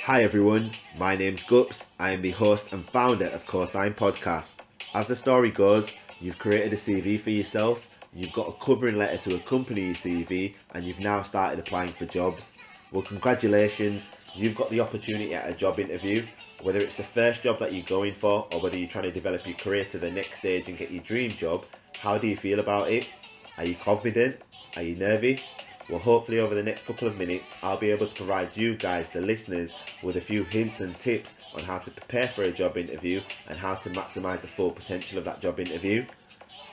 Hi everyone, my name's Gups. I am the host and founder of CoSign podcast. As the story goes, you've created a CV for yourself, you've got a covering letter to accompany your CV, and you've now started applying for jobs. Well, congratulations, you've got the opportunity at a job interview. Whether it's the first job that you're going for or whether you're trying to develop your career to the next stage and get your dream job, how do you feel about it? Are you confident? Are you nervous? Well, hopefully over the next couple of minutes, I'll be able to provide you guys, the listeners, with a few hints and tips on how to prepare for a job interview and how to maximise the full potential of that job interview.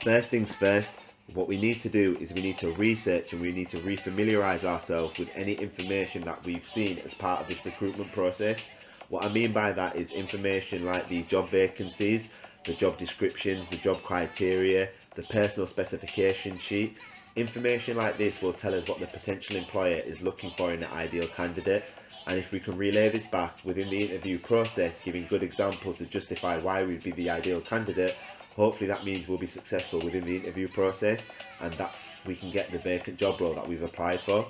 First things first, what we need to do is we need to research and we need to refamiliarise ourselves with any information that we've seen as part of this recruitment process. What I mean by that is information like the job vacancies, the job descriptions, the job criteria, the personal specification sheet. Information like this will tell us what the potential employer is looking for in an ideal candidate, and if we can relay this back within the interview process, giving good examples to justify why we'd be the ideal candidate, hopefully that means we'll be successful within the interview process and that we can get the vacant job role that we've applied for.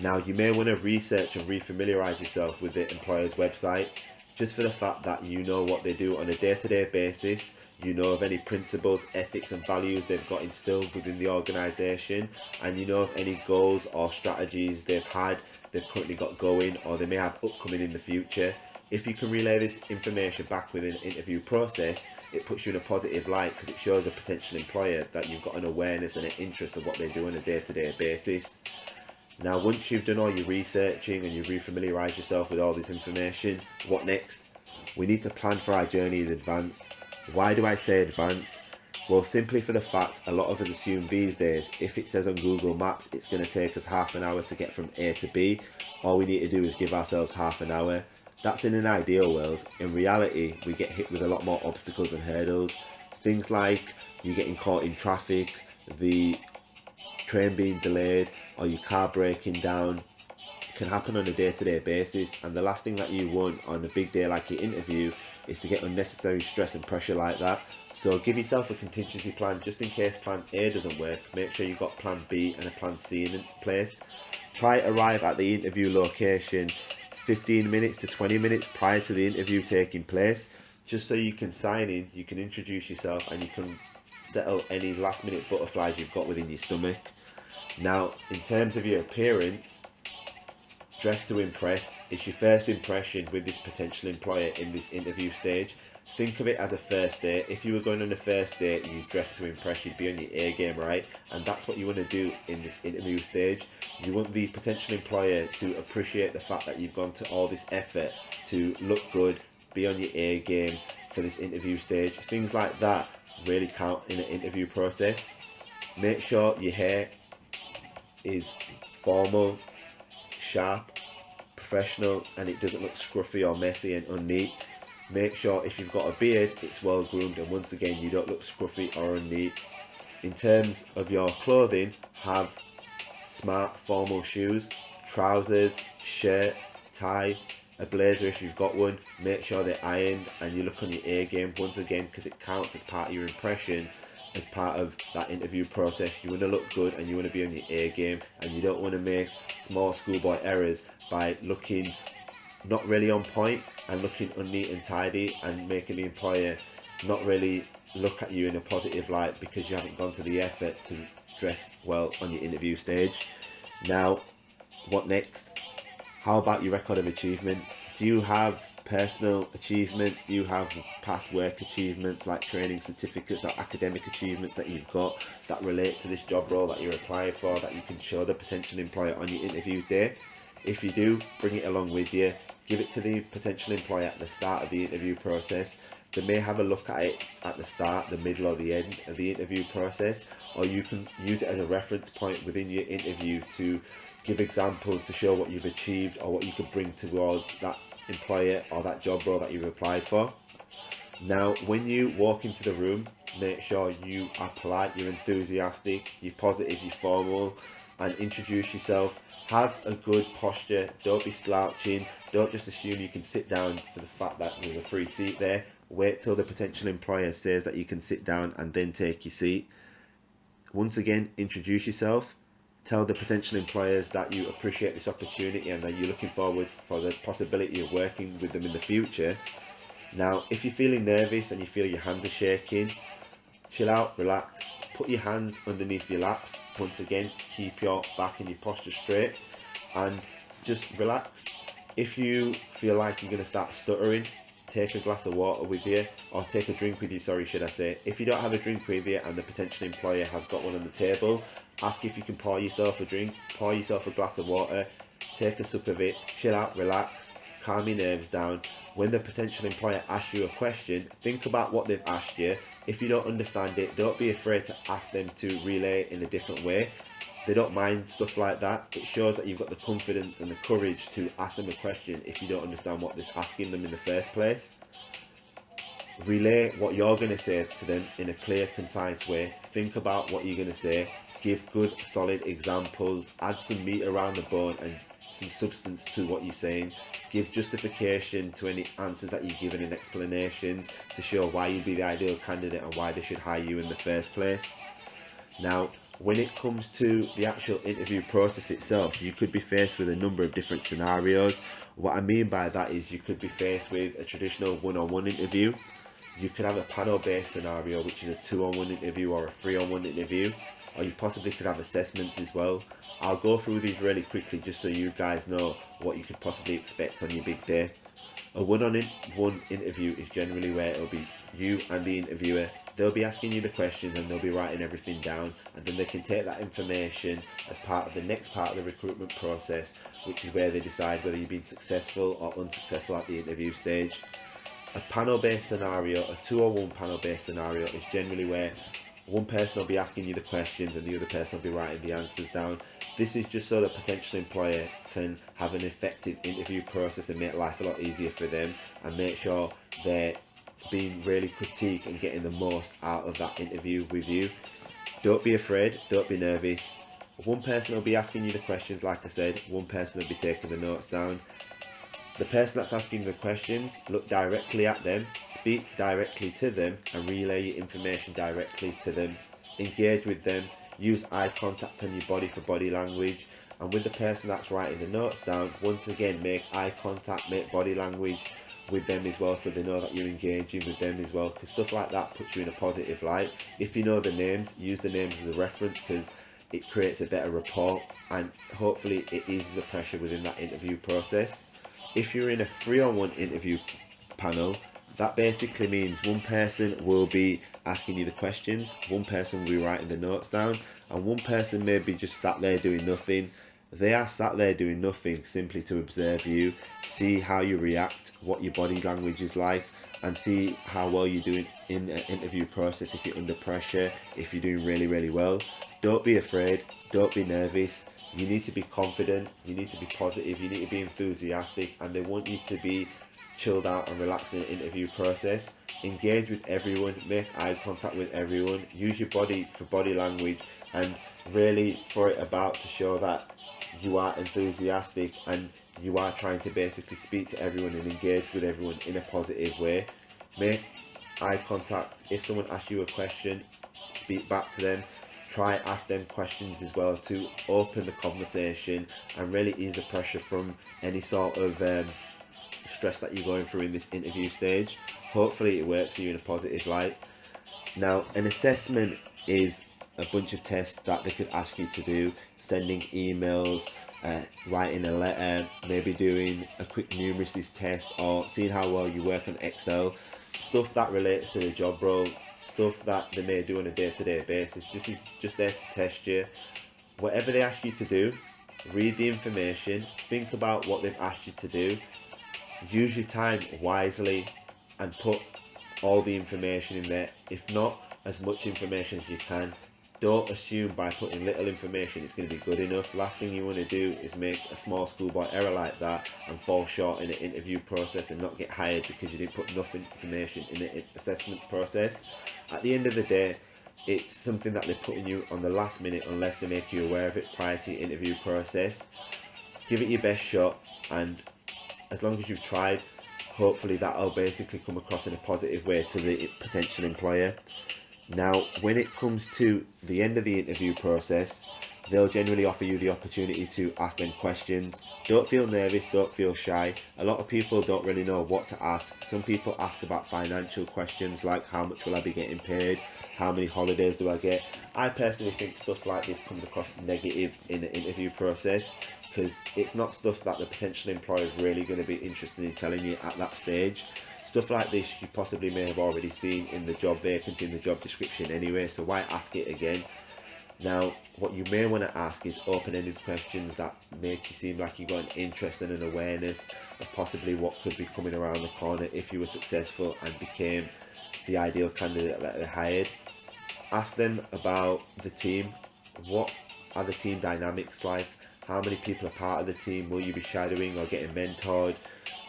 Now, you may want to research and refamiliarise yourself with the employer's website, just for the fact that you know what they do on a day-to-day basis, you know of any principles, ethics and values they've got instilled within the organisation, and you know of any goals or strategies they've currently got going, or they may have upcoming in the future. If you can relay this information back within an interview process, it puts you in a positive light because it shows a potential employer that you've got an awareness and an interest of what they do on a day-to-day basis. Now, once you've done all your researching and you've refamiliarised yourself with all this information, what next? We need to plan for our journey in advance. Why do I say advance? Well, simply for the fact a lot of us assume these days if it says on Google Maps it's going to take us half an hour to get from A to B, all we need to do is give ourselves half an hour. That's in an ideal world. In reality, we get hit with a lot more obstacles and hurdles. Things like you getting caught in traffic, the train being delayed, or your car breaking down. It can happen on a day-to-day basis, and the last thing that you want on a big day like your interview is to get unnecessary stress and pressure like that. So give yourself a contingency plan just in case plan A doesn't work. Make sure you've got plan B and a plan C in place. Try to arrive at the interview location 15 minutes to 20 minutes prior to the interview taking place, just so you can sign in, you can introduce yourself, and you can settle any last minute butterflies you've got within your stomach. Now, in terms of your appearance, dress to impress. It's your first impression with this potential employer in this interview stage. Think of it as a first date. If you were going on a first date and you dress to impress, you'd be on your A game, right? And that's what you want to do in this interview stage. You want the potential employer to appreciate the fact that you've gone to all this effort to look good, be on your A game for this interview stage. Things like that really count in an interview process. Make sure your hair is formal, sharp, professional, and it doesn't look scruffy or messy and unneat. Make sure if you've got a beard, it's well groomed, and once again, you don't look scruffy or unneat. In terms of your clothing, have smart formal shoes, trousers, shirt, tie, a blazer if you've got one. Make sure they're ironed and you look on your A game once again, because it counts as part of your impression. As part of that interview process, you want to look good and you want to be on your A game, and you don't want to make small schoolboy errors by looking not really on point and looking unneat and tidy and making the employer not really look at you in a positive light because you haven't gone to the effort to dress well on your interview stage. Now, what next? How about your record of achievement? Do you have personal achievements? Do you have past work achievements like training certificates or academic achievements that you've got that relate to this job role that you're applying for, that you can show the potential employer on your interview day? If you do, bring it along with you. Give it to the potential employer at the start of the interview process. They may have a look at it at the start, the middle or the end of the interview process, or you can use it as a reference point within your interview to give examples to show what you've achieved or what you could bring towards that employer or that job role that you've applied for. Now, when you walk into the room, make sure you are polite, you're enthusiastic, you're positive, you're formal, and introduce yourself. Have a good posture, don't be slouching, don't just assume you can sit down for the fact that there's a free seat there. Wait till the potential employer says that you can sit down and then take your seat. Once again, introduce yourself, Tell the potential employers that you appreciate this opportunity and that you're looking forward for the possibility of working with them in the future. Now, if you're feeling nervous and you feel your hands are shaking, chill out, relax, put your hands underneath your laps. Once again, keep your back and your posture straight and just relax. If you feel like you're going to start stuttering, take a glass of water with you, or take a drink with you, should I say. If you don't have a drink with you and the potential employer has got one on the table, ask if you can pour yourself a drink, pour yourself a glass of water, take a sip of it, chill out, relax, calm your nerves down. When the potential employer asks you a question, think about what they've asked you. If you don't understand it, don't be afraid to ask them to relay it in a different way. They don't mind stuff like that. It shows that you've got the confidence and the courage to ask them a question if you don't understand what they're asking them in the first place. Relay what you're going to say to them in a clear, concise way. Think about what you're going to say. Give good, solid examples. Add some meat around the bone and some substance to what you're saying. Give justification to any answers that you've given and explanations to show why you'd be the ideal candidate and why they should hire you in the first place. Now, when it comes to the actual interview process itself, you could be faced with a number of different scenarios. What I mean by that is you could be faced with a traditional one-on-one interview. You could have a panel-based scenario, which is a 2-on-1 interview or a 3-on-1 interview, or you possibly could have assessments as well. I'll go through these really quickly just so you guys know what you could possibly expect on your big day. A one-on-one interview is generally where it'll be you and the interviewer. They'll be asking you the questions and they'll be writing everything down, and then they can take that information as part of the next part of the recruitment process, which is where they decide whether you've been successful or unsuccessful at the interview stage. A panel-based scenario, a 2-on-1 panel-based scenario, is generally where one person will be asking you the questions and the other person will be writing the answers down. This is just so the potential employer can have an effective interview process and make life a lot easier for them and make sure they're being really critiqued and getting the most out of that interview with you. Don't be afraid, don't be nervous. One person will be asking you the questions, like I said, one person will be taking the notes down. The person that's asking the questions, look directly at them, speak directly to them and relay your information directly to them. Engage with them, use eye contact on your body for body language, and with the person that's writing the notes down, once again make eye contact, make body language with them as well so they know that you're engaging with them as well, because stuff like that puts you in a positive light. If you know the names, use the names as a reference because it creates a better rapport and hopefully it eases the pressure within that interview process. If you're in a 3-on-1 interview panel, that basically means one person will be asking you the questions, one person will be writing the notes down, and one person may be just sat there doing nothing. They are sat there doing nothing simply to observe you, see how you react, what your body language is like, and see how well you're doing in an interview process. If you're under pressure, if you're doing really, really well. Don't be afraid, don't be nervous. You need to be confident, you need to be positive, you need to be enthusiastic, and they want you to be chilled out and relaxed in the interview process. Engage with everyone, make eye contact with everyone, use your body for body language, and really throw it about to show that you are enthusiastic and you are trying to basically speak to everyone and engage with everyone in a positive way. Make eye contact. If someone asks you a question, speak back to them. Try ask them questions as well to open the conversation and really ease the pressure from any sort of stress that you're going through in this interview stage. Hopefully it works for you in a positive light. Now, an assessment is a bunch of tests that they could ask you to do, sending emails, writing a letter, maybe doing a quick numeracy test, or seeing how well you work on Excel, stuff that relates to the job role, stuff that they may do on a day-to-day basis. This is just there to test you. Whatever they ask you to do, read the information, think about what they've asked you to do, use your time wisely and put all the information in there. If not, as much information as you can. Don't assume by putting little information it's going to be good enough. Last thing you want to do is make a small schoolboy error like that and fall short in an interview process and not get hired because you didn't put enough information in the assessment process. At the end of the day, it's something that they're putting you on the last minute unless they make you aware of it prior to your interview process. Give it your best shot, and as long as you've tried, hopefully that'll basically come across in a positive way to the potential employer. Now, when it comes to the end of the interview process, They'll generally offer you the opportunity to ask them questions. Don't feel nervous, don't feel shy. A lot of people don't really know what to ask. Some people ask about financial questions like how much will I be getting paid, how many holidays do I get. I personally think stuff like this comes across negative in the interview process, because it's not stuff that the potential employer is really going to be interested in telling you at that stage. Stuff like this you possibly may have already seen in the job vacancy, in the job description anyway, so why ask it again? Now, what you may want to ask is open-ended questions that make you seem like you've got an interest and an awareness of possibly what could be coming around the corner if you were successful and became the ideal candidate that they hired. Ask them about the team. What are the team dynamics like? How many people are part of the team? Will you be shadowing or getting mentored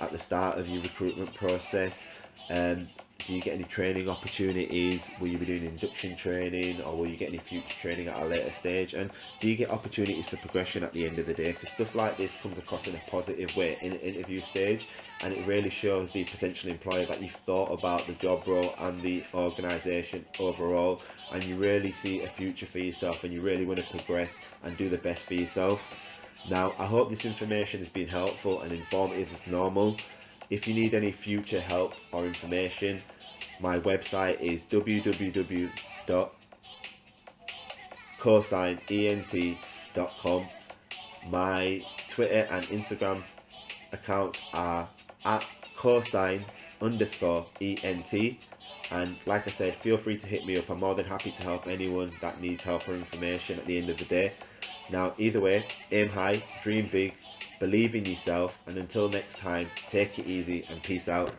at the start of your recruitment process? Do you get any training opportunities? Will you be doing induction training, or will you get any future training at a later stage? And do you get opportunities for progression at the end of the day? Because stuff like this comes across in a positive way in the interview stage, and it really shows the potential employer that you've thought about the job role and the organisation overall, and you really see a future for yourself, and you really want to progress and do the best for yourself. Now, I hope this information has been helpful and informative as normal. If you need any future help or information, my website is www.cosignent.com. My Twitter and Instagram accounts are at CoSign_ENT. And like I said, feel free to hit me up. I'm more than happy to help anyone that needs help or information at the end of the day. Now, either way, aim high, dream big, believe in yourself, and until next time, take it easy and peace out.